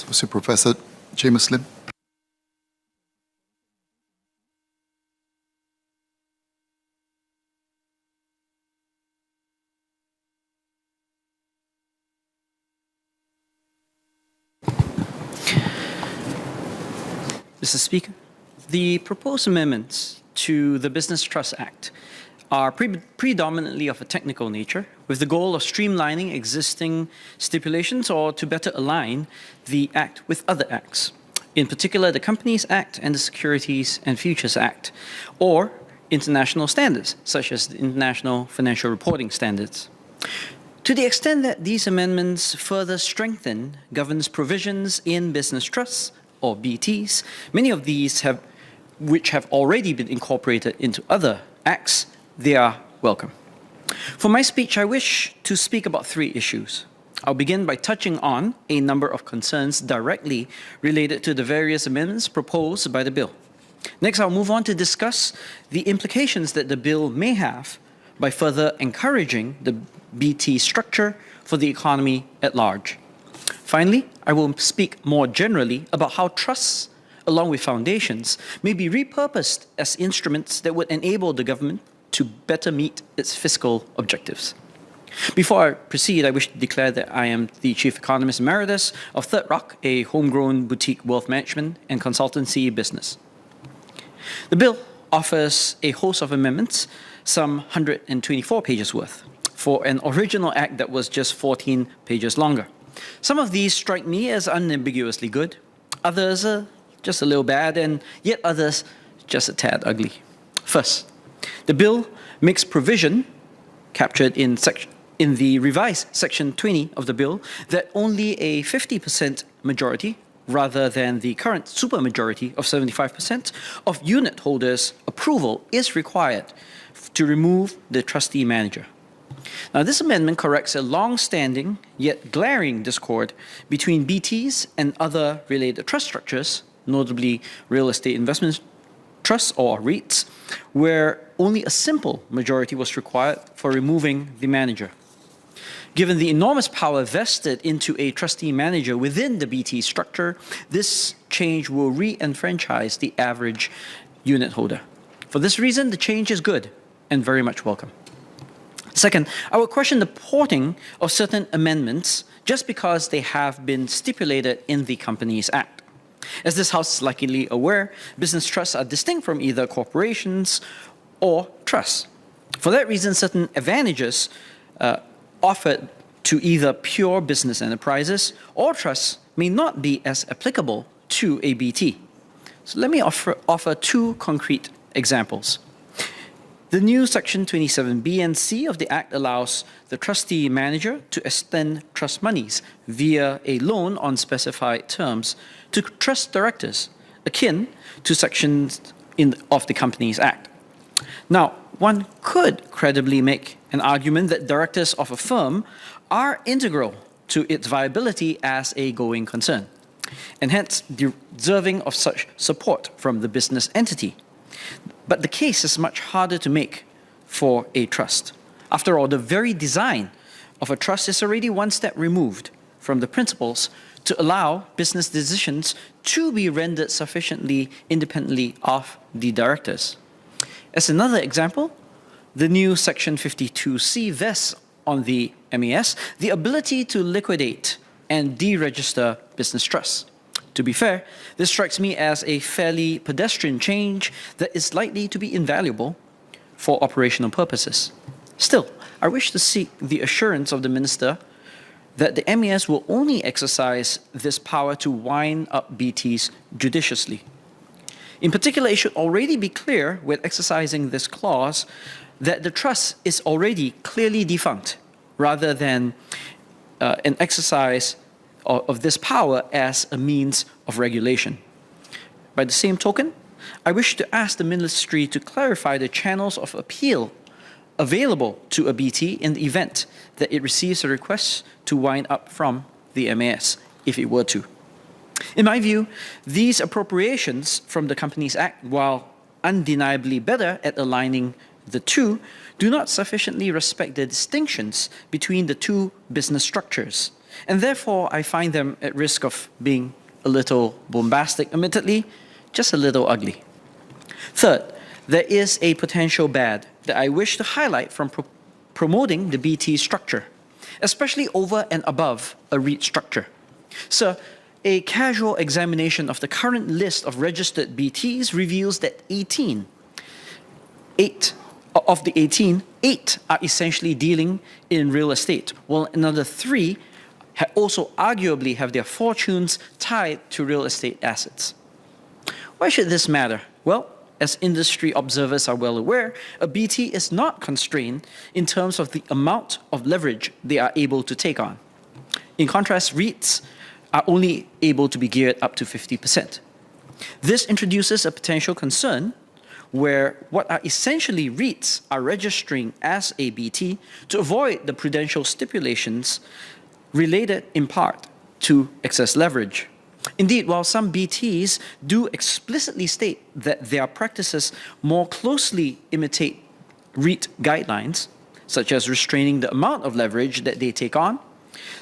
Associate Professor Jamus. Mr. Speaker, the proposed amendments to the Business Trust Act are predominantly of a technical nature, with the goal of streamlining existing stipulations or to better align the Act with other acts, in particular the Companies Act and the Securities and Futures Act, or international standards, such as the International Financial Reporting Standards. To the extent that these amendments further strengthen governance provisions in business trusts, or BTs, many of these which have already been incorporated into other acts, they are welcome. For my speech, I wish to speak about three issues. I'll begin by touching on a number of concerns directly related to the various amendments proposed by the bill. Next, I'll move on to discuss the implications that the bill may have by further encouraging the BT structure for the economy at large. Finally, I will speak more generally about how trusts, along with foundations, may be repurposed as instruments that would enable the government to better meet its fiscal objectives. Before I proceed, I wish to declare that I am the Chief Economist Emeritus of Third Rock, a homegrown boutique wealth management and consultancy business. The bill offers a host of amendments, some 124 pages worth, for an original act that was just 14 pages longer. Some of these strike me as unambiguously good, others are just a little bad, and yet others just a tad ugly. First, the bill makes provision, captured in the revised Section 20 of the bill, that only a 50% majority, rather than the current supermajority of 75%, of unit holders' approval is required to remove the trustee manager. Now, this amendment corrects a long-standing yet glaring discord between BTs and other related trust structures, notably real estate investment trusts or REITs, where only a simple majority was required for removing the manager. Given the enormous power vested into a trustee manager within the BT structure, this change will re-enfranchise the average unit holder. For this reason, the change is good and very much welcome. Second, I will question the porting of certain amendments just because they have been stipulated in the Companies Act. As this House is likely aware, business trusts are distinct from either corporations or trusts. For that reason, certain advantages offered to either pure business enterprises or trusts may not be as applicable to a BT. So let me offer two concrete examples. The new Section 27B and C of the Act allows the trustee manager to extend trust monies via a loan on specified terms to trust directors, akin to sections of the Companies Act. Now, one could credibly make an argument that directors of a firm are integral to its viability as a going concern, and hence deserving of such support from the business entity. But the case is much harder to make for a trust. After all, the very design of a trust is already one step removed from the principles to allow business decisions to be rendered sufficiently independently of the directors. As another example, the new Section 52C vests on the MAS the ability to liquidate and deregister business trusts. To be fair, this strikes me as a fairly pedestrian change that is likely to be invaluable for operational purposes. Still, I wish to seek the assurance of the Minister that the MAS will only exercise this power to wind up BTs judiciously. In particular, it should already be clear when exercising this clause that the trust is already clearly defunct, rather than an exercise of this power as a means of regulation. By the same token, I wish to ask the Ministry to clarify the channels of appeal available to a BT in the event that it receives a request to wind up from the MAS, if it were to. In my view, these appropriations from the Companies Act, while undeniably better at aligning the two, do not sufficiently respect the distinctions between the two business structures, and therefore I find them at risk of being a little bombastic, admittedly, just a little ugly. Third, there is a potential bad that I wish to highlight from promoting the BT structure, especially over and above a REIT structure. So, a casual examination of the current list of registered BTs reveals that 8 of the 18, 8 are essentially dealing in real estate, while another 3 also arguably have their fortunes tied to real estate assets. Why should this matter? Well, as industry observers are well aware, a BT is not constrained in terms of the amount of leverage they are able to take on. In contrast, REITs are only able to be geared up to 50%. This introduces a potential concern where what are essentially REITs are registering as a BT to avoid the prudential stipulations related in part to excess leverage. Indeed, while some BTs do explicitly state that their practices more closely imitate REIT guidelines, such as restraining the amount of leverage that they take on,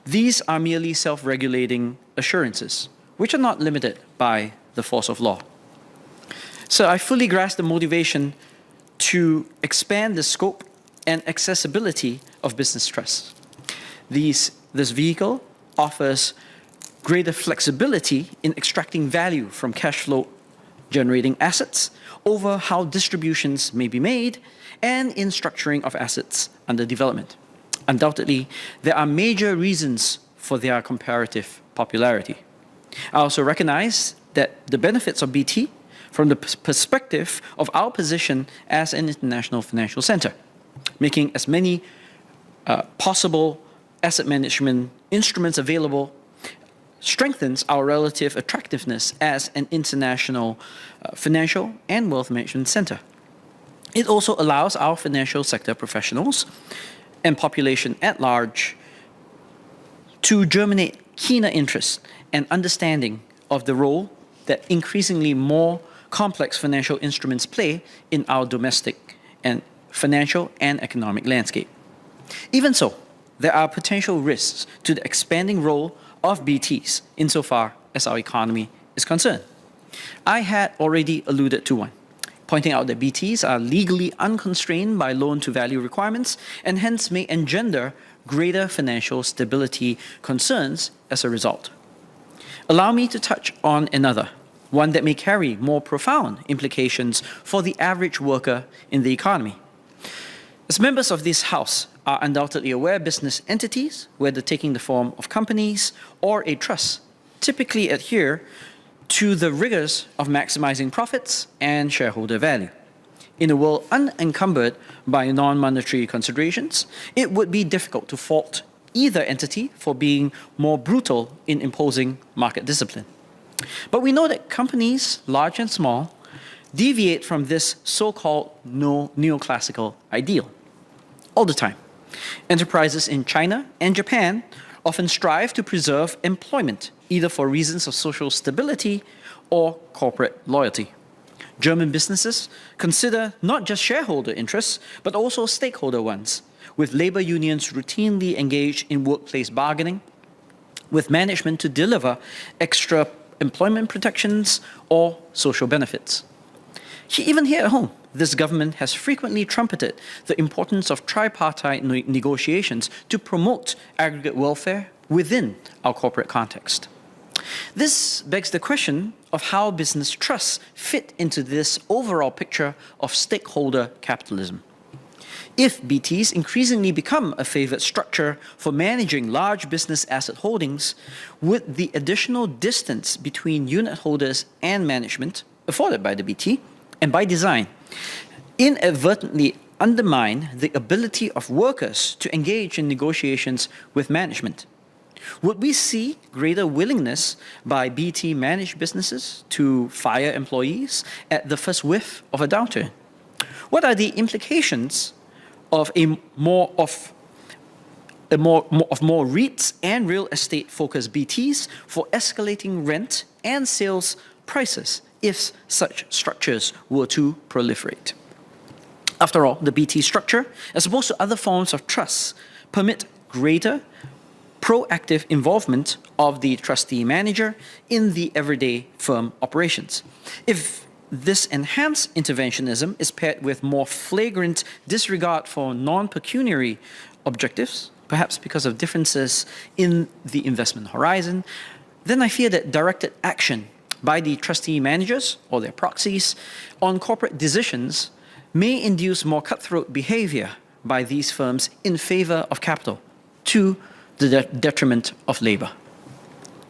these are merely self-regulating assurances, which are not limited by the force of law. So I fully grasp the motivation to expand the scope and accessibility of business trusts. This vehicle offers greater flexibility in extracting value from cash flow generating assets over how distributions may be made and in structuring of assets under development. Undoubtedly, there are major reasons for their comparative popularity. I also recognize that the benefits of BT from the perspective of our position as an international financial center, making as many possible asset management instruments available strengthens our relative attractiveness as an international financial and wealth management center. It also allows our financial sector professionals and population at large to germinate keener interest and understanding of the role that increasingly more complex financial instruments play in our domestic and financial and economic landscape. Even so, there are potential risks to the expanding role of BTs insofar as our economy is concerned. I had already alluded to one, pointing out that BTs are legally unconstrained by loan-to-value requirements and hence may engender greater financial stability concerns as a result. Allow me to touch on another, one that may carry more profound implications for the average worker in the economy. As members of this House are undoubtedly aware, business entities, whether taking the form of companies or a trust, typically adhere to the rigors of maximizing profits and shareholder value. In a world unencumbered by non-monetary considerations, it would be difficult to fault either entity for being more brutal in imposing market discipline. But we know that companies, large and small, deviate from this so-called neoclassical ideal all the time. Enterprises in China and Japan often strive to preserve employment, either for reasons of social stability or corporate loyalty. German businesses consider not just shareholder interests, but also stakeholder ones, with labor unions routinely engaged in workplace bargaining, with management to deliver extra employment protections or social benefits. Even here at home, this government has frequently trumpeted the importance of tripartite negotiations to promote aggregate welfare within our corporate context. This begs the question of how business trusts fit into this overall picture of stakeholder capitalism. If BTs increasingly become a favored structure for managing large business asset holdings, would the additional distance between unit holders and management afforded by the BT, and by design, inadvertently undermine the ability of workers to engage in negotiations with management? Would we see greater willingness by BT-managed businesses to fire employees at the first whiff of a downturn? What are the implications of more REITs and real estate-focused BTs for escalating rent and sales prices if such structures were to proliferate? After all, the BT structure, as opposed to other forms of trusts, permit greater proactive involvement of the trustee manager in the everyday firm operations. If this enhanced interventionism is paired with more flagrant disregard for non-pecuniary objectives, perhaps because of differences in the investment horizon, then I fear that directed action by the trustee managers or their proxies on corporate decisions may induce more cutthroat behavior by these firms in favor of capital to the detriment of labor.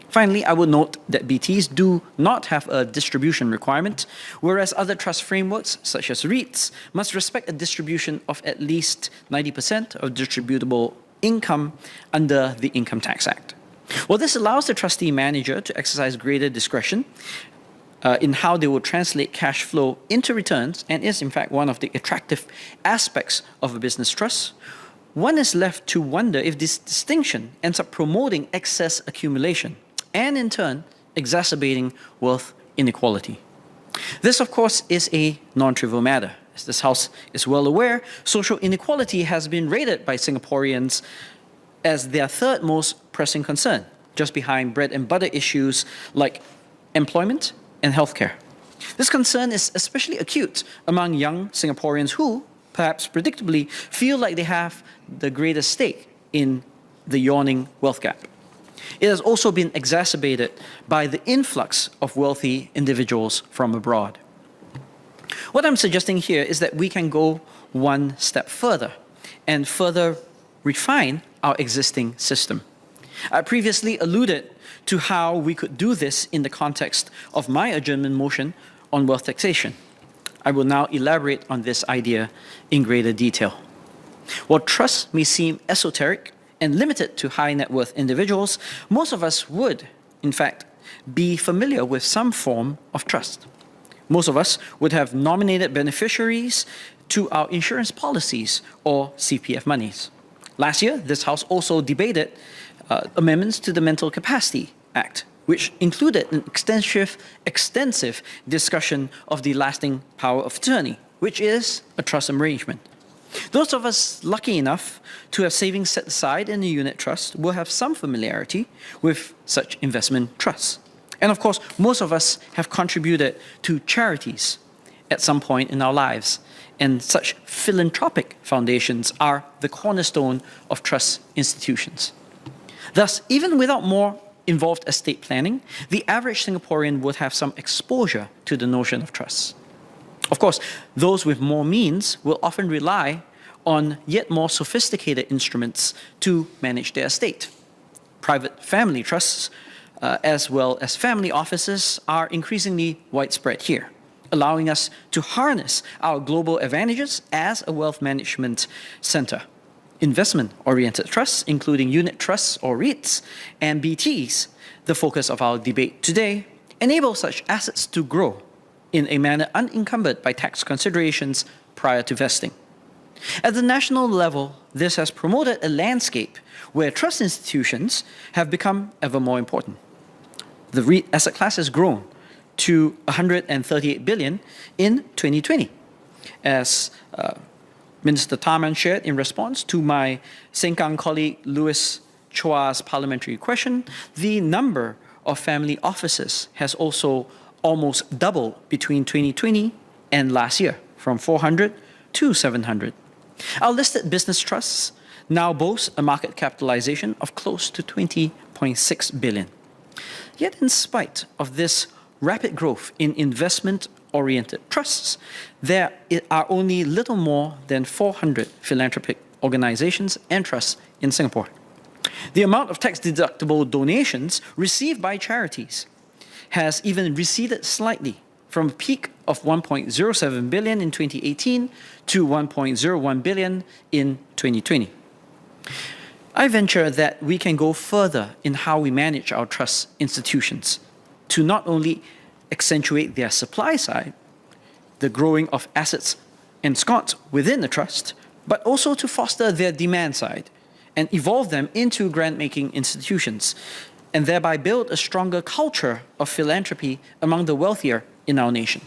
Finally, I will note that BTs do not have a distribution requirement, whereas other trust frameworks, such as REITs, must respect a distribution of at least 90% of distributable income under the Income Tax Act. Well, this allows the trustee manager to exercise greater discretion in how they will translate cash flow into returns, and is in fact one of the attractive aspects of a business trust. One is left to wonder if this distinction ends up promoting excess accumulation and in turn exacerbating wealth inequality. This, of course, is a non-trivial matter. As this House is well aware, social inequality has been rated by Singaporeans as their third most pressing concern, just behind bread and butter issues like employment and healthcare. This concern is especially acute among young Singaporeans who, perhaps predictably, feel like they have the greatest stake in the yawning wealth gap. It has also been exacerbated by the influx of wealthy individuals from abroad. What I'm suggesting here is that we can go one step further and further refine our existing system. I previously alluded to how we could do this in the context of my adjournment motion on wealth taxation. I will now elaborate on this idea in greater detail. While trusts may seem esoteric and limited to high net worth individuals, most of us would, in fact, be familiar with some form of trust. Most of us would have nominated beneficiaries to our insurance policies or CPF monies. Last year, this House also debated amendments to the Mental Capacity Act, which included an extensive discussion of the lasting power of attorney, which is a trust arrangement. Those of us lucky enough to have savings set aside in a unit trust will have some familiarity with such investment trusts. And of course, most of us have contributed to charities at some point in our lives, and such philanthropic foundations are the cornerstone of trust institutions. Thus, even without more involved estate planning, the average Singaporean would have some exposure to the notion of trusts. Of course, those with more means will often rely on yet more sophisticated instruments to manage their estate. Private family trusts, as well as family offices, are increasingly widespread here, allowing us to harness our global advantages as a wealth management center. Investment-oriented trusts, including unit trusts or REITs and BTs, the focus of our debate today, enable such assets to grow in a manner unencumbered by tax considerations prior to vesting. At the national level, this has promoted a landscape where trust institutions have become ever more important. The REIT asset class has grown to 138 billion in 2020. As Minister Tarman shared in response to my Sengkang colleague Louis Chua's parliamentary question, the number of family offices has also almost doubled between 2020 and last year, from 400 to 700. Our listed business trusts now boast a market capitalization of close to 20.6 billion. Yet in spite of this rapid growth in investment-oriented trusts, there are only little more than 400 philanthropic organizations and trusts in Singapore. The amount of tax-deductible donations received by charities has even receded slightly from a peak of 1.07 billion in 2018 to 1.01 billion in 2020. I venture that we can go further in how we manage our trust institutions to not only accentuate their supply side, the growing of assets ensconced within the trust, but also to foster their demand side and evolve them into grant-making institutions, and thereby build a stronger culture of philanthropy among the wealthier in our nation.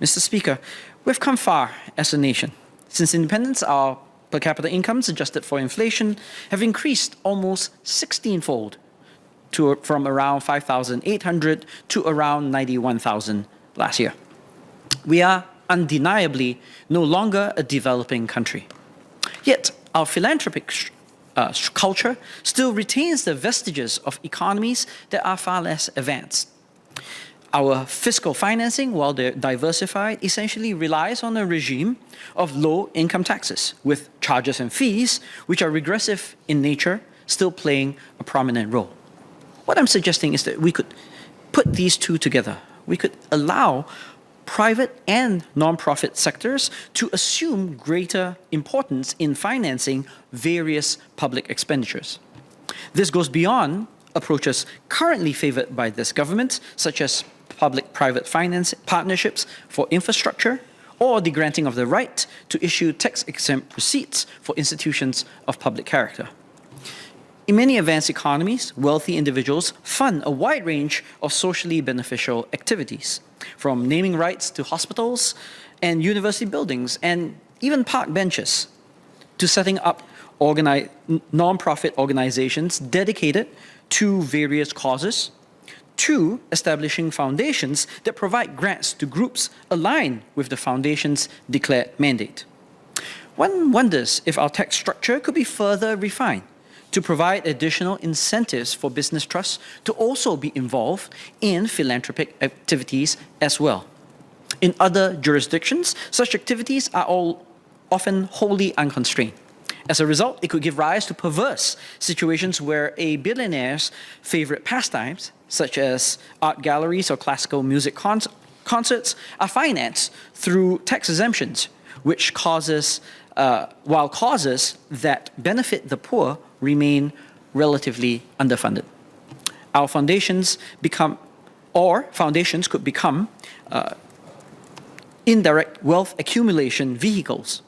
Mr. Speaker, we've come far as a nation. Since independence, our per capita incomes adjusted for inflation have increased almost 16-fold from around 5,800 to around 91,000 last year. We are undeniably no longer a developing country. Yet, our philanthropic culture still retains the vestiges of economies that are far less advanced. Our fiscal financing, while diversified, essentially relies on a regime of low income taxes, with charges and fees, which are regressive in nature, still playing a prominent role. What I'm suggesting is that we could put these two together. We could allow private and non-profit sectors to assume greater importance in financing various public expenditures. This goes beyond approaches currently favored by this government, such as public-private finance partnerships for infrastructure, or the granting of the right to issue tax-exempt receipts for institutions of public character. In many advanced economies, wealthy individuals fund a wide range of socially beneficial activities, from naming rights to hospitals and university buildings and even park benches, to setting up non-profit organizations dedicated to various causes, to establishing foundations that provide grants to groups aligned with the foundation's declared mandate. One wonders if our tax structure could be further refined to provide additional incentives for business trusts to also be involved in philanthropic activities as well. In other jurisdictions, such activities are often wholly unconstrained. As a result, it could give rise to perverse situations where a billionaire's favorite pastimes, such as art galleries or classical music concerts, are financed through tax exemptions, which while causes that benefit the poor remain relatively underfunded. Our foundations could become indirect wealth accumulation vehicles.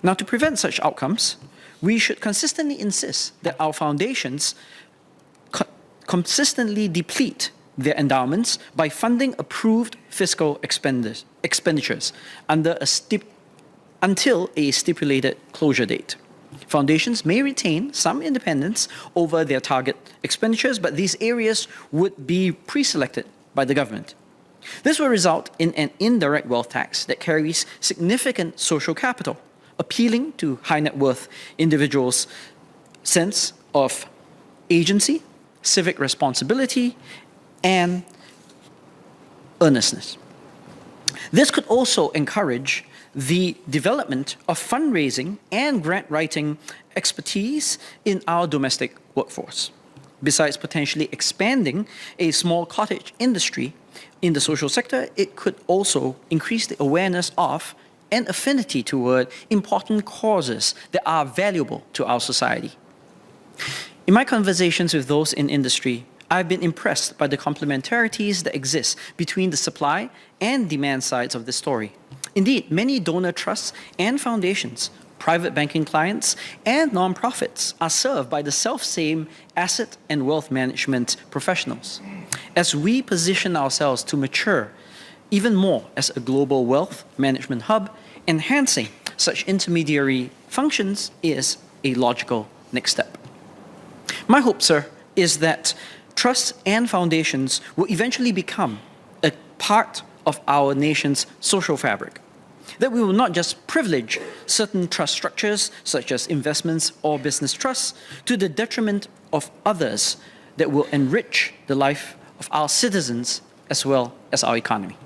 Now, to prevent such outcomes, we should consistently insist that our foundations consistently deplete their endowments by funding approved fiscal expenditures until a stipulated closure date. Foundations may retain some independence over their target expenditures, but these areas would be pre-selected by the government. This will result in an indirect wealth tax that carries significant social capital, appealing to high net worth individuals' sense of agency, civic responsibility, and earnestness. This could also encourage the development of fundraising and grant writing expertise in our domestic workforce. Besides potentially expanding a small cottage industry in the social sector, it could also increase the awareness of and affinity toward important causes that are valuable to our society. In my conversations with those in industry, I've been impressed by the complementarities that exist between the supply and demand sides of this story. Indeed, many donor trusts and foundations, private banking clients, and nonprofits are served by the self-same asset and wealth management professionals. As we position ourselves to mature even more as a global wealth management hub, enhancing such intermediary functions is a logical next step. My hope, sir, is that trusts and foundations will eventually become a part of our nation's social fabric. That we will not just privilege certain trust structures, such as investments or business trusts, to the detriment of others that will enrich the life of our citizens as well as our economy.